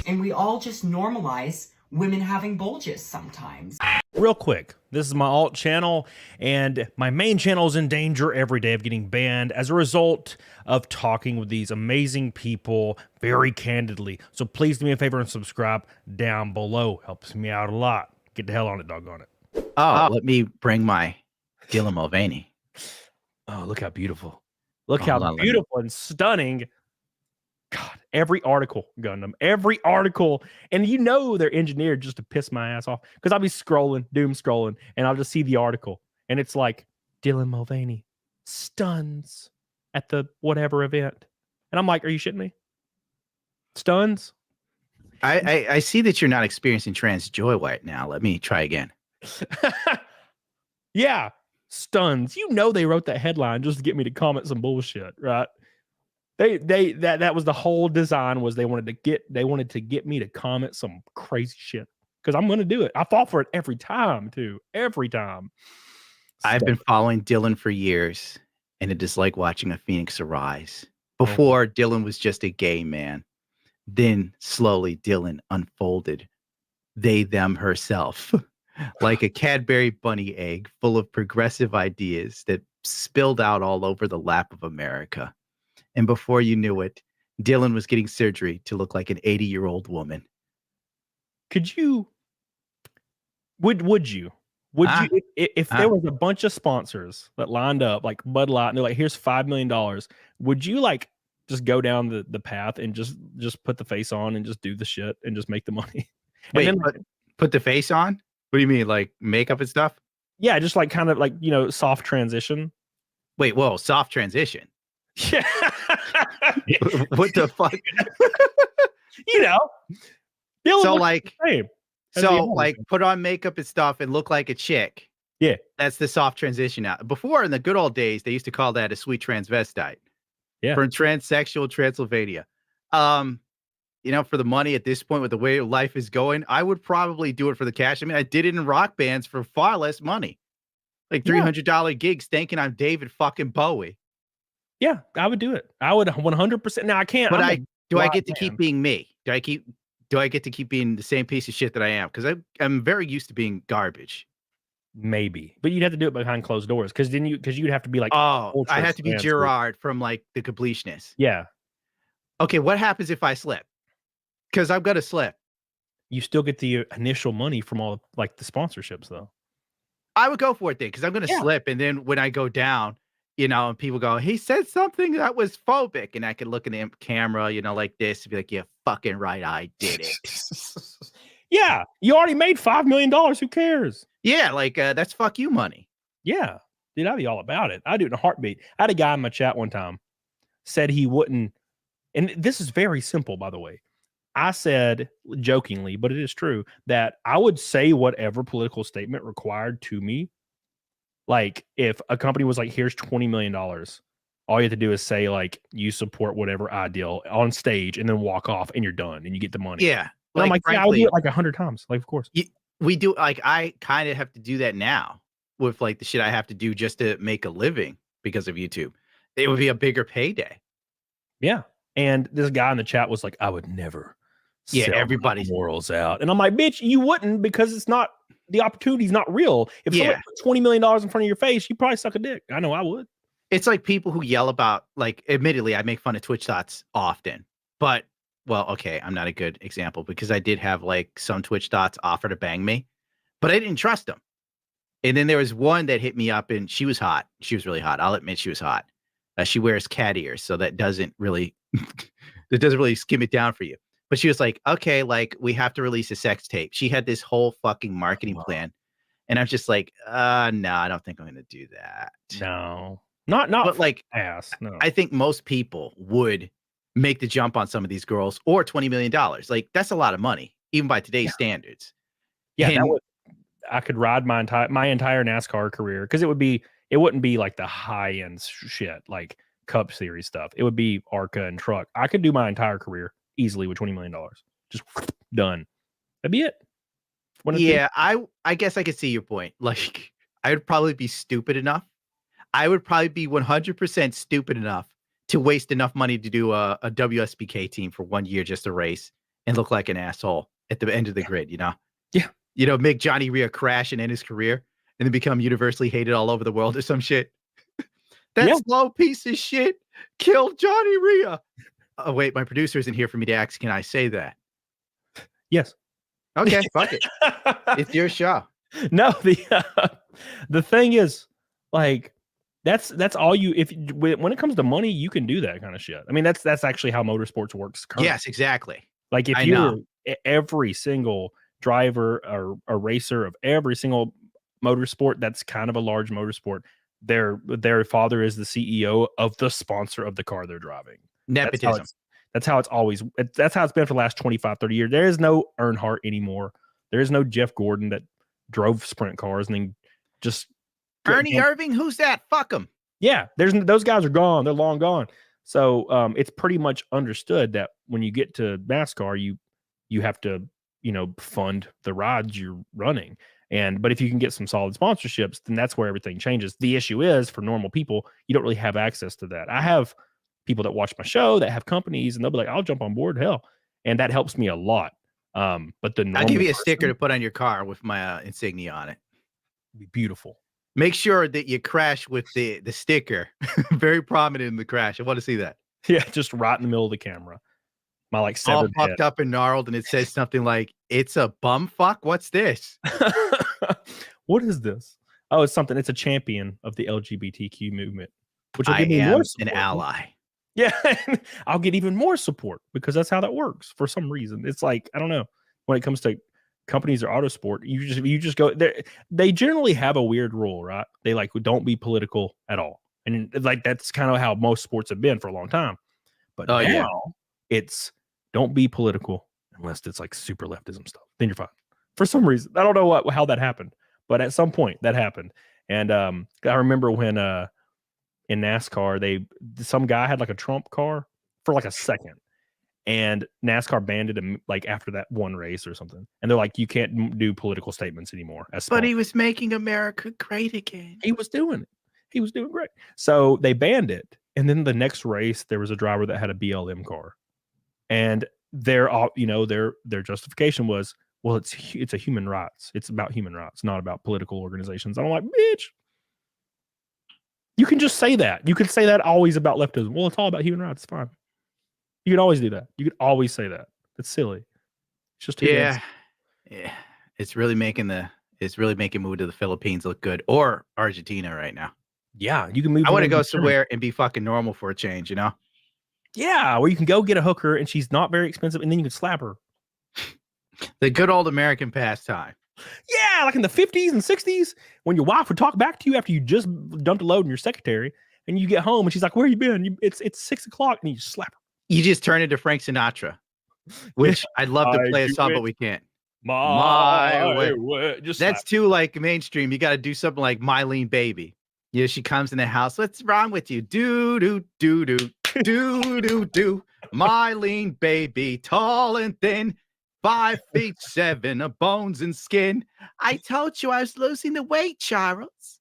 and we all just normalize women having bulges sometimes. Real quick, this is my alt channel, and my main channel is in danger every day of getting banned as a result of talking with these amazing people very candidly. So please do me a favor and subscribe down below. Helps me out a lot. Get the hell on it, doggone it. Oh, let me bring my Dylan Mulvaney. Oh, look how beautiful. Look Hold how on, beautiful and stunning. God, every article, Gundam, every article. And you know they're engineered just to piss my ass off. Because I'll be scrolling, doom scrolling, and I'll just see the article. And it's like, Dylan Mulvaney stuns at the whatever event. And I'm like, are you shitting me? Stuns? I see that you're not experiencing trans joy right now. Let me try again. Yeah, stuns. You know they wrote that headline just to get me to comment some bullshit, right? That was the whole design, was they wanted to get me to comment some crazy shit, because I'm gonna do it. I fall for it every time too. Every time. I've been following Dylan for years, and it is like watching a phoenix arise. Before, Dylan was just a gay man. Then slowly Dylan unfolded they them herself like a Cadbury bunny egg full of progressive ideas that spilled out all over the lap of America. And before you knew it, Dylan was getting surgery to look like an 80-year-old woman. Would you if there was a bunch of sponsors that lined up like Bud Light and they're like, here's $5 million, would you like just go down the path and just put the face on and just do the shit and just make the money? Wait, and then, put the face on? What do you mean, like makeup and stuff? Yeah, just like kind of like, you know, soft transition. Wait, whoa, soft transition. Yeah. What the fuck? You know, so like, put on makeup and stuff and look like a chick. Yeah, that's the soft transition. Now, before in the good old days, they used to call that a sweet transvestite. Yeah, from transsexual Transylvania. You know, for the money at this point, with the way life is going, I would probably do it for the cash. I mean, I did it in rock bands for far less money, like $300 gigs, thinking I'm David fucking Bowie. Yeah, I would do it. I would 100%. Now I can't. But do I get to keep being me? Do I get to keep being the same piece of shit that I am? Because I'm very used to being garbage. Maybe, but you'd have to do it behind closed doors, because you'd have to be like, oh, I have to be Gerard from like the Completionist. Yeah. Okay, what happens if I slip? Because I'm gonna slip. You still get the initial money from all like the sponsorships, though. I would go for it then, because I'm gonna slip, and then when I go down, you know, and people go, he said something that was phobic, and I can look in the camera, you know, like this, and be like, yeah, fucking right, I did it. Yeah, you already made $5 million. Who cares? Yeah, like that's fuck you money. Yeah, dude, I'd be all about it. I'd do it in a heartbeat. I had a guy in my chat one time said he wouldn't, and this is very simple, by the way. I said jokingly, but it is true, that I would say whatever political statement required to me. Like if a company was like, here's $20 million, all you have to do is say like, you support whatever ideal on stage, and then walk off, and you're done, and you get the money. Yeah. Like, I'm like, frankly, yeah, I'll do it like 100 times. Like, of course. We do, like, I kind of have to do that now with like the shit I have to do just to make a living because of YouTube. It would be a bigger payday. Yeah. And this guy in the chat was like, I would never sell everybody's morals out. And I'm like, bitch, you wouldn't, because it's not, the opportunity's not real. If someone put $20 million in front of your face, you probably suck a dick. I know I would. It's like people who yell about, like, admittedly, I make fun of Twitch thoughts often, but well, okay, I'm not a good example, because I did have like some Twitch thoughts offer to bang me, but I didn't trust them. And then there was one that hit me up, and she was hot. She was really hot. I'll admit she was hot. She wears cat ears, so that doesn't really skim it down for you. But she was like, okay, like, we have to release a sex tape. She had this whole fucking marketing plan. And I'm just like, no, I don't think I'm going to do that. No, not but like ass. No, I think most people would make the jump on some of these girls, or $20 million. Like, that's a lot of money, even by today's standards. Yeah, I could ride my entire NASCAR career, because it wouldn't be like the high end shit like Cup Series stuff. It would be ARCA and truck. I could do my entire career easily with $20 million. Just done. That'd be it. Yeah, I guess I could see your point. Like, I would probably be stupid enough. I would probably be 100% stupid enough to waste enough money to do a WSBK team for 1 year, just a race, and look like an asshole at the end of the grid, you know? Yeah. You know, make Johnny Rhea crash and end his career and then become universally hated all over the world or some shit. That Yeah. slow piece of shit killed Johnny Rhea. Oh, wait, my producer isn't here for me to ask. Can I say that? Yes. Okay, fuck it. It's your show. No, the thing is, like, that's all you. When it comes to money, you can do that kind of shit. I mean, that's actually how motorsports works currently. Yes, exactly. Like if I you're know. every single driver or a racer of every single motorsport that's kind of a large motorsport, their father is the CEO of the sponsor of the car they're driving. Nepotism. That's how it's been for the last 25, 30 years. There is no Earnhardt anymore. There is no Jeff Gordon that drove sprint cars and then just Ernie Irving, who's that? Fuck him. Yeah, those guys are gone. They're long gone. So it's pretty much understood that when you get to NASCAR, you have to, fund the rides you're running. But if you can get some solid sponsorships, then that's where everything changes. The issue is for normal people, you don't really have access to that. I have people that watch my show that have companies and they'll be like, I'll jump on board. Hell. And that helps me a lot. But I'll give you a sticker to put on your car with my insignia on it. It'd be beautiful. Make sure that you crash with the sticker. Very prominent in the crash. I want to see that. Yeah, just right in the middle of the camera. My all severed fucked head. up and gnarled, and it says something like, "It's a bum fuck." What's this? What is this? Oh, it's something. It's a champion of the LGBTQ movement, which will I give me am more an support. ally. Yeah, I'll get even more support because that's how that works. For some reason, it's like I don't know. When it comes to companies or autosport, you just go there. They generally have a weird rule, right? They like don't be political at all, and like that's kind of how most sports have been for a long time. But now it's don't be political unless it's like super leftism stuff. Then you're fine. For some reason, I don't know how that happened, but at some point that happened. And I remember when in NASCAR some guy had like a Trump car for like a second. And NASCAR banned him like after that one race or something. And they're like, you can't do political statements anymore. But he was making America great again. He was doing it. He was doing great. So they banned it. And then the next race, there was a driver that had a BLM car. And their justification was, well, it's a human rights. It's about human rights, not about political organizations. I'm like, bitch. You can just say that. You could say that always about leftism. Well, it's all about human rights. It's fine. You can always do that. You could always say that. That's silly. It's just yeah. It's really making move to the Philippines look good or Argentina right now. Yeah, you can move. I want to go somewhere and be fucking normal for a change, Yeah, where you can go get a hooker and she's not very expensive, and then you can slap her. The good old American pastime. Yeah, like in the 50s and 60s, when your wife would talk back to you after you just dumped a load in your secretary, and you get home and she's like, "Where you been?" It's 6 o'clock, and you just slap her. You just turn into Frank Sinatra, which I'd love to play a song, but we can't. My way. That's too like mainstream. You got to do something like Mylene Baby. Yeah, she comes in the house. What's wrong with you? Do do do do do do do. Mylene Baby, tall and thin, 5'7" of bones and skin. I told you I was losing the weight, Charles.